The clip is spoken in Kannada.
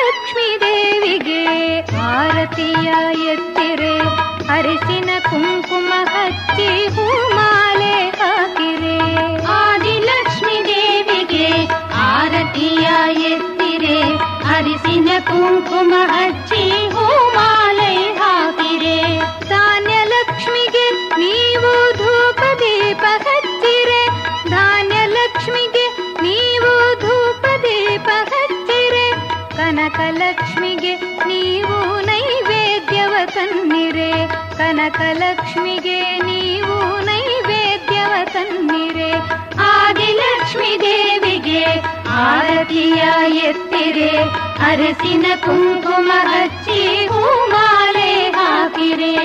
ಲಕ್ಷ್ಮೀ ದೇವಿಗೆ ಆರತಿಯ ಎತ್ತಿರೆ, ಅರಿಸಿನ ಕುಂಕುಮ ಹಚ್ಚಿ ಹೂಮಾಲೆ ಹಾಕಿರೆ. ಆದಿಲಕ್ಷ್ಮೀ ದೇವಿಗೆ ಆರತಿಯ ಎತ್ತಿರೆ, ಅರಿಸಿನ ಕುಂಕುಮ ಹಚ್ಚಿ ಹೂಮಾಲೆ ಹಾಕಿರೆ. ಧಾನ್ಯ ಲಕ್ಷ್ಮಿಗೆ ನೀವು ಧೂಪ ದೀಪ ಹಚ್ಚಿರೆ, ಧಾನ್ಯ ಲಕ್ಷ್ಮಿಗೆ ನೀವು ಧೂಪ ದೀಪ ಹಚ್ಚಿರೆ. ಕನಕ ಲಕ್ಷ್ಮಿಗೆ ನೀವು ನೈವೇದ್ಯವ ತನ್ನಿರೆ, ಕನಕ ಲಕ್ಷ್ಮಿಗೆ ನೀವು ನೈವೇದ್ಯವ ತನ್ನಿರೆ. ಆದಿಲಕ್ಷ್ಮೀ ದೇವಿಗೆ ಆರತಿಯ ಎತ್ತಿರೆ, ಅರಸಿನ ಕುಂಕುಮ ಹಚ್ಚಿ ಹೂಮಾಲೆ ಹಾಕಿರೆ.